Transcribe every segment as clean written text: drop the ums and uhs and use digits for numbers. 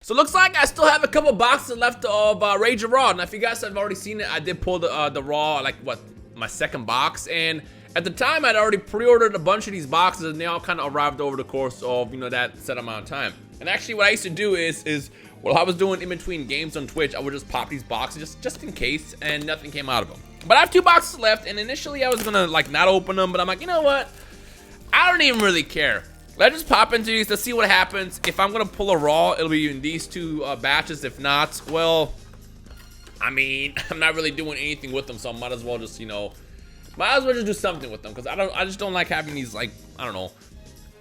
So it looks like I still have a couple boxes left of Rage of Raw. Now, if you guys have already seen it, I did pull the Raw, like, what, my second box. And at the time, I'd already pre-ordered a bunch of these boxes, and they all kind of arrived over the course of, you know, that set amount of time. And actually, what I used to do is while I was doing in between games on Twitch, I would just pop these boxes just in case, and nothing came out of them. But I have 2 boxes left, and initially I was gonna, like, not open them, but I'm like, you know what? I don't even really care. Let's just pop into these. Let's see what happens. If I'm gonna pull a Raw, it'll be in these 2 batches. If not, well, I mean, I'm not really doing anything with them, so I might as well just, you know, just do something with them, because I just don't like having these, like, I don't know.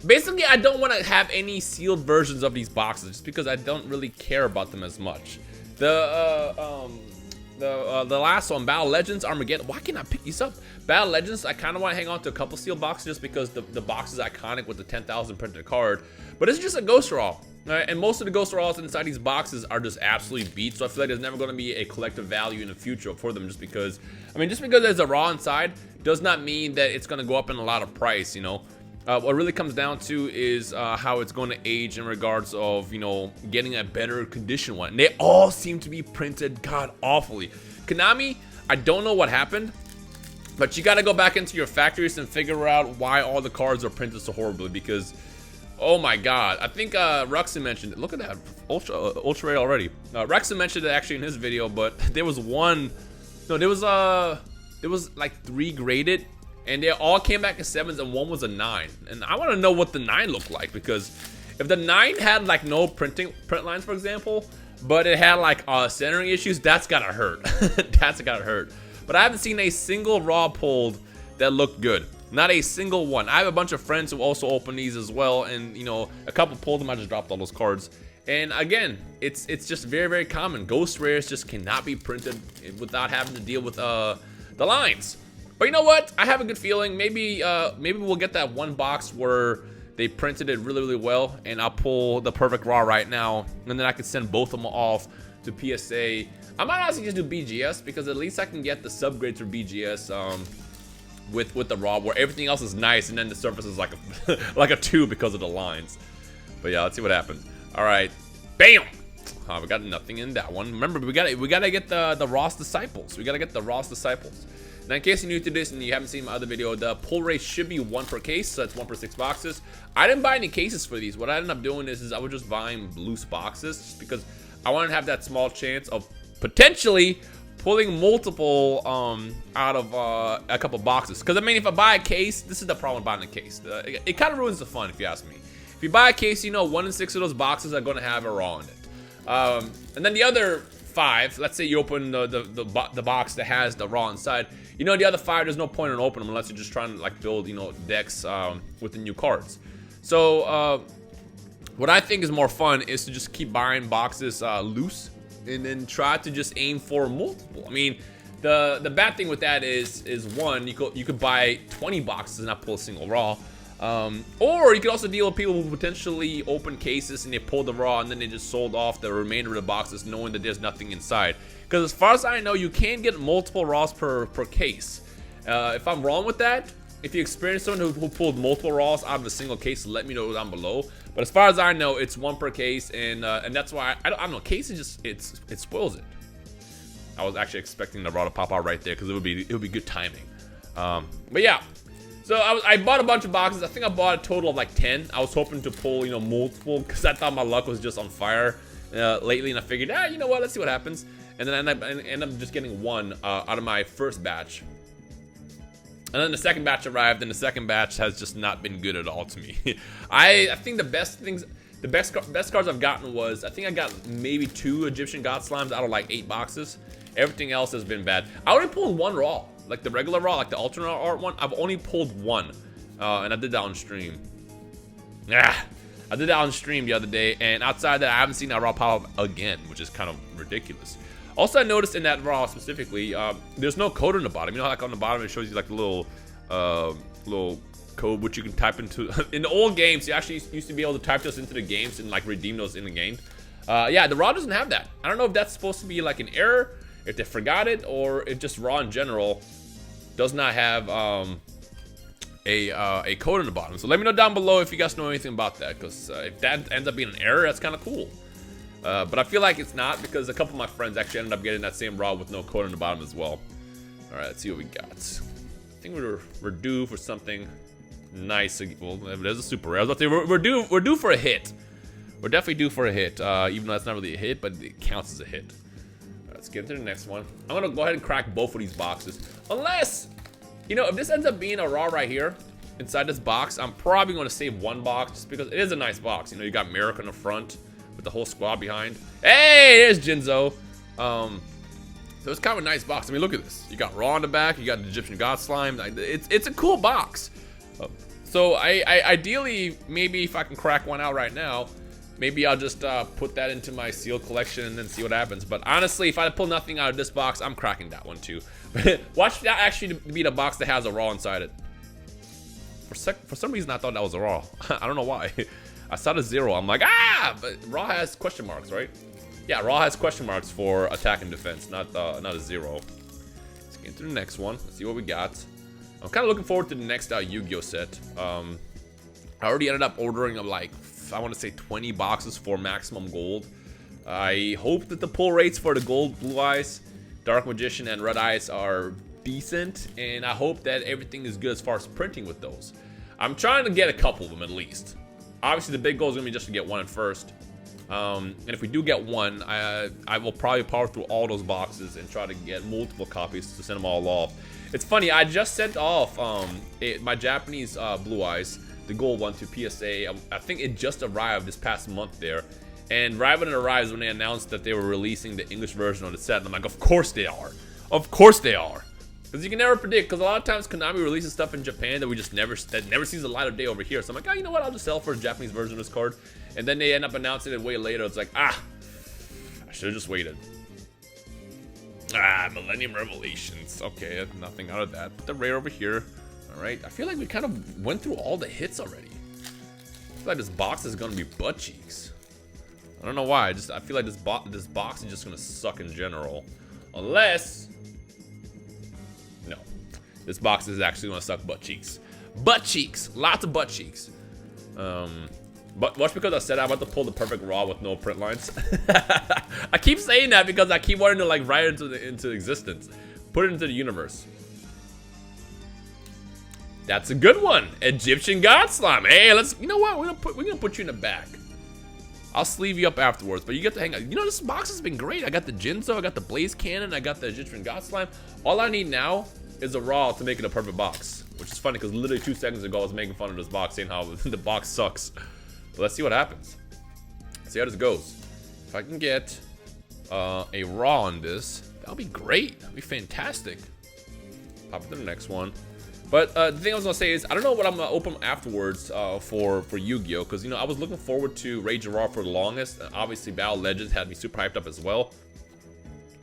Basically, I don't want to have any sealed versions of these boxes, just because I don't really care about them as much. The last one, Battle Legends Armageddon. Why can't I pick these up? Battle Legends, I kind of want to hang on to a couple sealed boxes just because the box is iconic with the 10,000 printed card. But it's just a Ghost Raw. Right? And most of the Ghost Raws inside these boxes are just absolutely beat. So I feel like there's never going to be a collective value in the future for them, just because, I mean, just because there's a Raw inside does not mean that it's going to go up in a lot of price, you know. What really comes down to is how it's going to age in regards of, you know, getting a better condition one. And they all seem to be printed god awfully. Konami, I don't know what happened, but you got to go back into your factories and figure out why all the cards are printed so horribly, because, oh my god. I think Ruxin mentioned it. Look at that. Ultra Ray already. Ruxin mentioned it actually in his video, but there was one, no, there was like 3 graded, and they all came back as 7s, and 1 was a 9. And I want to know what the 9 looked like, because if the 9 had like no print lines, for example, but it had like centering issues, that's gotta hurt. That's gotta hurt. But I haven't seen a single Raw pulled that looked good. Not a single one. I have a bunch of friends who also open these as well, and you know, a couple pulled them. I just dropped all those cards. And again, it's just very, very common. Ghost rares just cannot be printed without having to deal with the lines. But you know what? I have a good feeling. Maybe we'll get that one box where they printed it really, really well, and I'll pull the perfect Raw right now, and then I can send both of them off to PSA. I might honestly just do BGS, because at least I can get the subgrades for BGS with the Raw, where everything else is nice, and then the surface is like a like a 2 because of the lines. But yeah, let's see what happens. All right, bam. We got nothing in that one. Remember, we gotta get the Ross Disciples. We gotta get the Ross Disciples. Now, in case you're new to this and you haven't seen my other video, the pull rate should be 1 per case, so that's 1 per 6 boxes. I didn't buy any cases for these. What I ended up doing is I was just buying loose boxes, just because I wanted to have that small chance of potentially pulling multiple out of a couple boxes. Because I mean, if I buy a case, this is the problem with buying a case. It kind of ruins the fun, if you ask me. If you buy a case, you know 1 in 6 of those boxes are going to have a Raw in it. And then the other 5, let's say you open the box that has the Raw inside. You know, the other 5, there's no point in opening them unless you're just trying to like build, you know, decks with the new cards. So what I think is more fun is to just keep buying boxes loose, and then try to just aim for multiple. I mean, the bad thing with that is one, you could buy 20 boxes and not pull a single Raw. Or you could also deal with people who potentially open cases and they pulled the Raw and then they just sold off the remainder of the boxes knowing that there's nothing inside. Because as far as I know, you can get multiple Raws per case. If I'm wrong with that, if you experience someone who pulled multiple Raws out of a single case, let me know down below. But as far as I know, it's 1 per case, and that's why I don't know. Cases just it spoils it. I was actually expecting the Raw to pop out right there because it would be good timing. But yeah. So I bought a bunch of boxes. I think I bought a total of like 10. I was hoping to pull, you know, multiple, because I thought my luck was just on fire lately, and I figured, you know what, let's see what happens. And then I end up just getting 1 out of my first batch. And then the second batch arrived, and the second batch has just not been good at all to me. I think the best cards I've gotten was, I think I got maybe 2 Egyptian God Slimes out of like 8 boxes. Everything else has been bad. I already pulled 1 Raw. Like the regular Raw, like the alternate art one, I've only pulled 1, and I did that on stream. I did that on stream the other day, and outside that, I haven't seen that Raw pop up again, which is kind of ridiculous. Also, I noticed in that Raw specifically, there's no code on the bottom. You know how like on the bottom it shows you like the little code which you can type into. In the old games, you actually used to be able to type those into the games and like redeem those in the game. Yeah, the Raw doesn't have that. I don't know if that's supposed to be like an error, if they forgot it, or if just Raw in general does not have a code on the bottom. So let me know down below if you guys know anything about that, because if that ends up being an error, that's kind of cool. But I feel like it's not because a couple of my friends actually ended up getting that same raw with no code on the bottom as well. All right, let's see what we got. I think we're due for something nice. Well, there's a super rare. I was about to say we're due for a hit. We're definitely due for a hit, even though that's not really a hit, but it counts as a hit. All right, let's get into the next one. I'm gonna go ahead and crack both of these boxes, unless, you know, if this ends up being a raw right here inside this box, I'm probably gonna save one box just because it is a nice box. You know, you got Merrick in the front with the whole squad behind. Hey, there's Jinzo. So it's kind of a nice box. I mean, look at this. You got Raw on the back. You got the Egyptian God Slime. It's a cool box. So I ideally, maybe if I can crack one out right now, maybe I'll just put that into my sealed collection and then see what happens. But honestly, if I pull nothing out of this box, I'm cracking that one too. Watch that actually be the box that has a Raw inside it. For some reason, I thought that was a Raw. I don't know why. I saw the 0. I'm like, ah! But Raw has question marks, right? Yeah, Raw has question marks for attack and defense, not a 0. Let's get into the next one. Let's see what we got. I'm kind of looking forward to the next Yu-Gi-Oh set. I already ended up ordering like, I want to say 20 boxes for maximum gold. I hope that the pull rates for the gold Blue Eyes, Dark Magician, and Red Eyes are decent, and I hope that everything is good as far as printing with those. I'm trying to get a couple of them at least. Obviously, the big goal is going to be just to get one at first. And if we do get one, I will probably power through all those boxes and try to get multiple copies to send them all off. It's funny, I just sent off my Japanese Blue Eyes, the gold one, to PSA. I think it just arrived this past month there. And right when it arrives, when they announced that they were releasing the English version of the set, and I'm like, of course they are. Of course they are. Because you can never predict, because a lot of times Konami releases stuff in Japan that we just never sees the light of day over here. So I'm like, oh, you know what, I'll just sell for a Japanese version of this card. And then they end up announcing it way later. It's like, ah, I should have just waited. Ah, Millennium Revelations. Okay, nothing out of that. Put the rare over here. All right, I feel like we kind of went through all the hits already. I feel like this box is gonna be butt cheeks. I don't know why. I feel like this box is just gonna suck in general, unless. No, this box is actually gonna suck butt cheeks. Butt cheeks, lots of butt cheeks. But watch, because I said I'm about to pull the perfect Raw with no print lines. I keep saying that because I keep wanting to like write it into existence, put it into the universe. That's a good one, Egyptian God Slime. Hey, you know what? We're gonna put you in the back. I'll sleeve you up afterwards, but you get to hang out. You know, this box has been great. I got the Jinzo, I got the Blaze Cannon, I got the Egyptian God Slime. All I need now is a Raw to make it a perfect box, which is funny because literally 2 seconds ago I was making fun of this box, saying how the box sucks. But let's see what happens. Let's see how this goes. If I can get a Raw on this, that'll be great. That'll be fantastic. Pop it to the next one. But the thing I was gonna say is, I don't know what I'm gonna open afterwards for Yu-Gi-Oh, because you know I was looking forward to Rage of Raw for the longest. And obviously, Battle Legends had me super hyped up as well.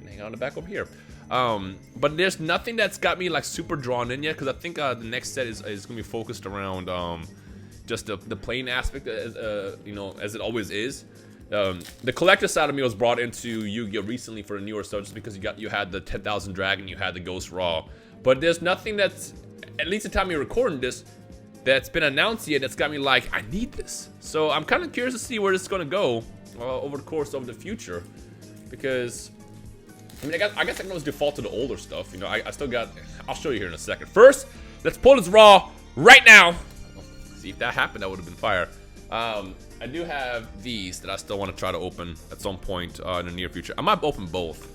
And hang on the back over here. But there's nothing that's got me like super drawn in yet, because I think the next set is gonna be focused around just the playing aspect, you know, as it always is. The collector side of me was brought into Yu-Gi-Oh recently for the newer stuff, just because you had the 10,000 Dragon, you had the Ghost Raw. But there's nothing that's, at least the time you're recording this, that's been announced yet that's got me like, I need this. So I'm kind of curious to see where this is going to go over the course of the future. Because, I mean, I guess I can always default to the older stuff. You know, I still got, I'll show you here in a second. First, let's pull this Raw right now. See, if that happened, that would have been fire. I do have these that I still want to try to open at some point in the near future. I might open both.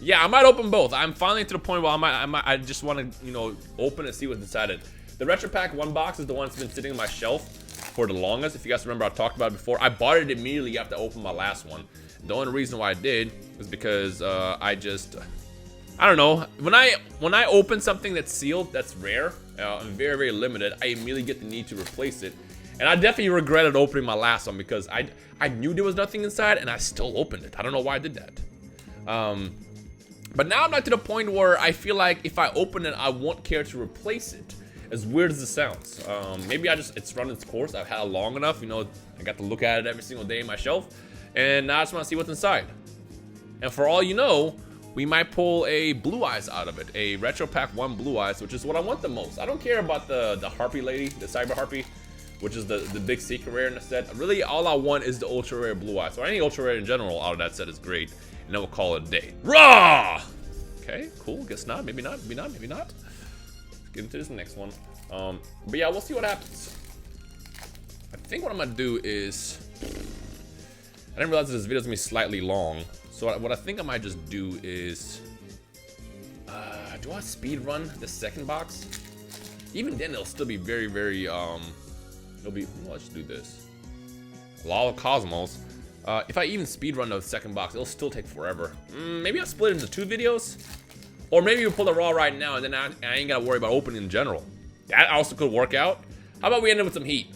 Yeah, I might open both. I'm finally to the point where I just want to, you know, open and see what's inside it. The Retro Pack 1 box is the one that's been sitting on my shelf for the longest. If you guys remember, I talked about it before. I bought it immediately after I opened my last one. The only reason why I did was because I don't know. When I open something that's sealed, that's rare, and very, very limited, I immediately get the need to replace it. And I definitely regretted opening my last one because I knew there was nothing inside and I still opened it. I don't know why I did that. But now I'm not to the point where I feel like if I open it, I won't care to replace it. As weird as it sounds. Maybe it's run its course. I've had it long enough. You know, I got to look at it every single day in my shelf. And now I just want to see what's inside. And for all you know, we might pull a Blue Eyes out of it. A Retro Pack 1 Blue Eyes, which is what I want the most. I don't care about the Harpy lady, the Cyber Harpy. which is the big secret rare in the set. Really, all I want is the ultra rare blue eyes. So any ultra rare in general out of that set is great, and then we'll call it a day. Raw. Okay, cool. Guess not. Maybe not. Maybe not. Maybe not. Let's get into this next one. But yeah, we'll see what happens. I think what I'm gonna do is, I didn't realize this video is gonna be slightly long. So what I think I might just do is, do I speed run the second box? Even then, it'll still be very, very, it'll be, well, let's do this. Law of Cosmos. If I even speed run the second box, it'll still take forever. Maybe I'll split it into 2 videos. Or maybe we'll pull the raw right now, and then I ain't gotta worry about opening in general. That also could work out. How about we end up with some heat?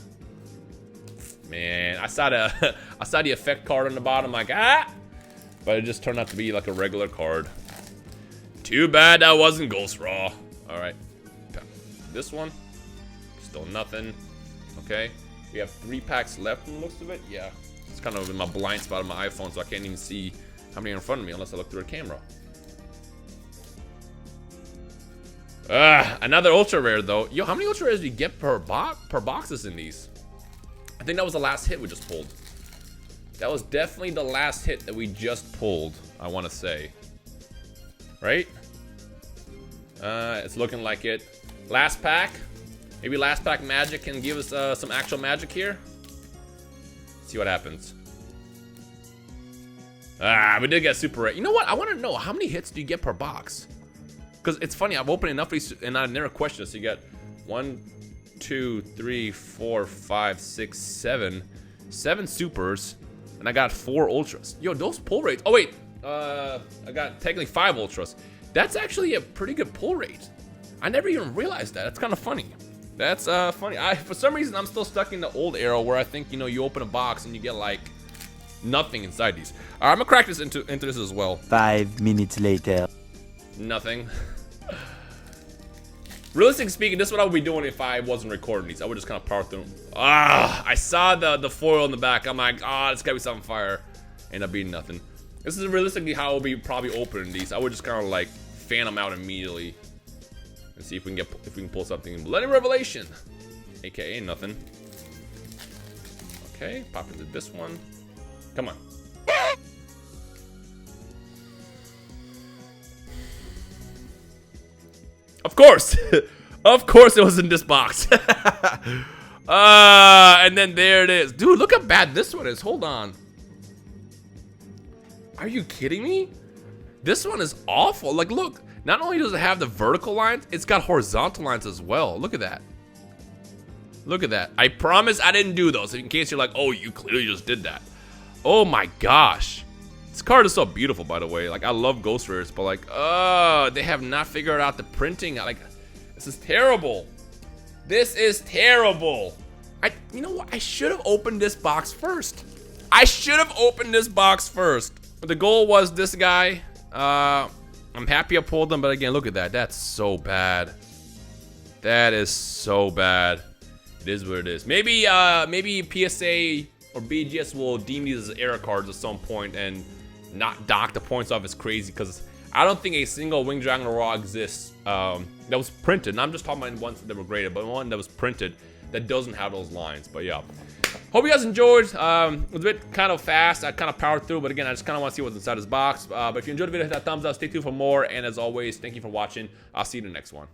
Man, I saw the effect card on the bottom, like, but it just turned out to be like a regular card. Too bad that wasn't Ghost Raw. Alright. This one, still nothing. Okay. We have 3 packs left from the looks of it. Yeah. It's kind of in my blind spot on my iPhone, so I can't even see how many are in front of me unless I look through a camera. Another ultra rare though. Yo, how many ultra rares do you get per boxes in these? I think that was the last hit we just pulled. That was definitely the last hit that we just pulled, I want to say. Right? It's looking like it. Last pack. Maybe last pack magic can give us some actual magic here. See what happens. We did get super rare. You know what? I want to know, how many hits do you get per box? Because it's funny, I've opened enough of these and I never questioned it. So you get 1, 2, 3, 4, 5, 6, 7. 7 supers. And I got 4 ultras. Yo, those pull rates. Oh, wait. I got technically 5 ultras. That's actually a pretty good pull rate. I never even realized that. That's kind of funny. That's funny. For some reason, I'm still stuck in the old era where I think, you know, you open a box and you get like nothing inside these. All right, I'm gonna crack this into this as well. 5 minutes later. Nothing. Realistically speaking, this is what I would be doing if I wasn't recording these. I would just kind of power through them. I saw the foil in the back. I'm like, it's gotta be something fire. End up being nothing. This is realistically how I would be probably opening these. I would just kind of like fan them out immediately and see if we can pull something in Millennium Revelation, aka nothing. Okay, pop into this one. Come on. Of course, of course it was in this box. And then there it is. Dude, look how bad this one is. Hold on. Are you kidding me? This one is awful. Like, look, not only does it have the vertical lines, it's got horizontal lines as well. Look at that. Look at that. I promise I didn't do those. In case you're like, oh, you clearly just did that. Oh my gosh. This card is so beautiful, by the way. Like, I love Ghost Rares, but like, they have not figured out the printing. Like, this is terrible. This is terrible. You know what? I should have opened this box first. I should have opened this box first. But the goal was this guy. I'm happy I pulled them, but again, look at that. That's so bad. That is so bad. It is what it is. Maybe PSA or BGS will deem these as error cards at some point and not dock the points off as crazy, because I don't think a single Winged Dragon Raw exists that was printed. And I'm just talking about ones that were graded, but one that was printed that doesn't have those lines. But yeah. Hope you guys enjoyed. It was a bit kind of fast. I kind of powered through, but again, I just kind of want to see what's inside this box. But if you enjoyed the video, hit that thumbs up. Stay tuned for more. And as always, thank you for watching. I'll see you in the next one.